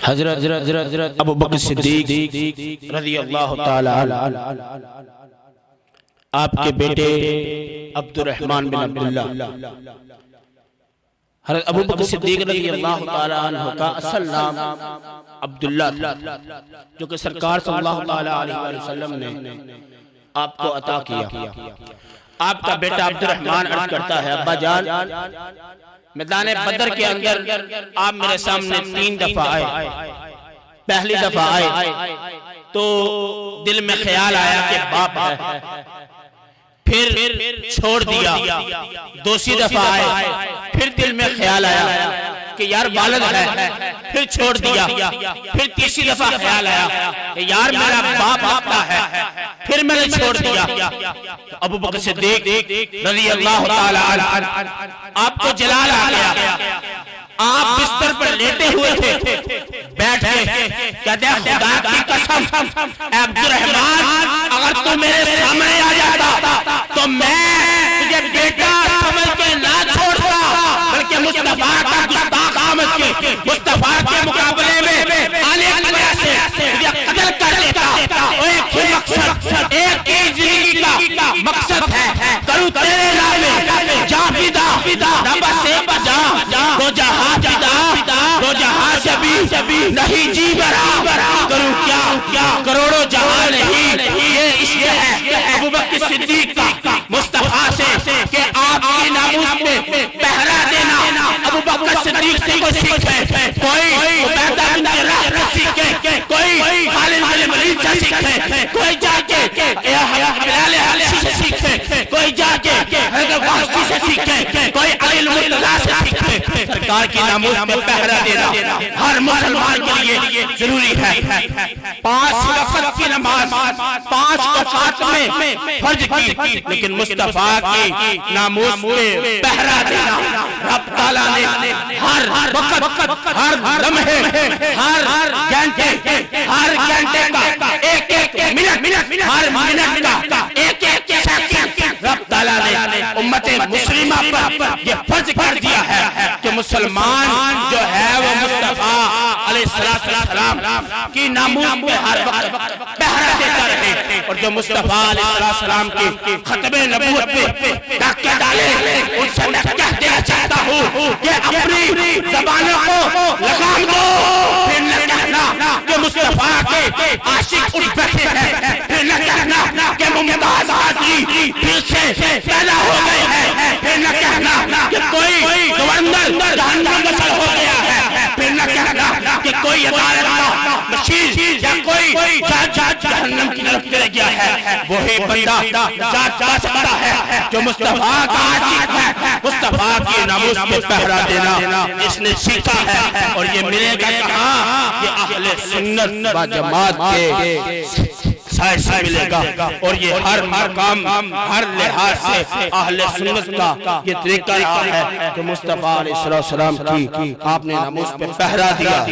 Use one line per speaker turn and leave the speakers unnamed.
حضرت ابو بکر صدیق رضی اللہ تعالی عنہ آپ کے بیٹے عبد الرحمن بن عبداللہ، حضرت ابو بکر صدیق رضی اللہ تعالی عنہ کا اصل نام عبداللہ تھا، جو کہ سرکار صلی اللہ علیہ وسلم نے آپ کو عطا کیا۔ آپ کا بیٹا عبد الرحمن عرض کرتا ہے، ابا جان میدان بدر کے اندر آپ میرے سامنے 3 دفعہ آئے۔ پہلی دفعہ آئے تو دل میں خیال آیا کہ باپ ہے، پھر چھوڑ دیا۔ دوسری دفعہ آئے، پھر دل میں خیال آیا کہ یار والد ہے، پھر چھوڑ دیا۔ پھر تیسری دفعہ خیال آیا کہ یار میرا باپ آتا ہے، پھر میں نے چھوڑ دیا۔ ابو بکر صدیق رضی اللہ تعالی عنہ آپ کو جلال آ گیا۔ آپ بستر پر لیٹے ہوئے تھے، بیٹھ گئے، کہتے ہیں خدا کی قسم اے عبد الرحمن، اگر تو میرے سامنے آ جاتا تو میں تجھے بیٹا سمجھ کے نہ چھوڑتا، بلکہ مصطفیٰ کا گستاخ سمجھ کے مصطفیٰ کے مقابلے میں آنے کی وجہ سے تجھے قتل کر دیتا۔ ایک ہی مقصد، ایک ہی زندگی کا مقصد ہے، کروں تیرے نام جا فدا، نبس سے بجا دو جہاں فدا، دو جہاں سے بھی نہیں جی برا، کروں کیا کروڑوں جہاں نہیں۔ یہ عشق ہے ابو بکر صدیق کا مصطفیٰ سے کہ آپ کی ناموس میں پہرا دینا۔ ابو بکر صدیق سے کوئی سیکھے، کوئی عبیدہ بن جراح سے سیکھے، کوئی خالد بن ولید سے سیکھے، کوئی جا کے بلال حبشی سے سیکھے، کوئی جا کے حضرت وحشی سے سیکھے، کوئی علی المرتضیٰ سے سیکھے۔ سرکار کی ناموس میں پہرا دینا ہر مسلمان کے لیے ضروری ہے۔ 5 وقت کی نماز 5 اوقات میں فرض کی، لیکن مصطفیٰ کی ناموس میں پہرا دینا رب تعالیٰ نے ہر وقت، ہر لمحے، ہر گھنٹے کا ایک منٹ، ہر منٹ کا ایک سیکنڈ رب تعالیٰ نے امت مسلمہ پر یہ فرض کر دیا ہے کہ مسلمان جو ہے وہ مصطفیٰ علیہ السلام کی ناموس میں ہر وقت پہرا دیتا رہے، اور جو مصطفیٰ علیہ السلام کی ختم نبوت پہ ڈاکے ڈالے، ان سے میں کہہ دینا چاہتا ہوں کہ اپنی زبانوں کو لگام دو، پھر نہ کہنا کہ مصطفیٰ کے عاشق اٹھ بیٹھے ہیں، پھر نہ کہنا کہ ممتاز حاضری پھر سے پیدا ہو گئے ہیں، پھر نہ کہنا کہ کوئی گورنر جہنم مسل ہو گیا ہے، پھر نہ کہنا کہ کوئی عدالت کا مشیر یا کوئی جج جہنم کی طرف چلے گیا ہے۔ وہی بندہ جا سکتا ہے جو مصطفیٰ کا عاشق ہے، مصطفیٰ کی ناموس میں پہرا دینا اس نے سیکھا ہے، اور یہ ملے گا کہاں؟ یہ اہل سنت و جماعت کے سائے سے ملے گا، اور یہ ہر مقام، ہر لحاظ سے اہل سنت کا یہ طریقہ ہے کہ مصطفیٰ علیہ السلام کی آپ نے ناموس پہ پہرا دیا۔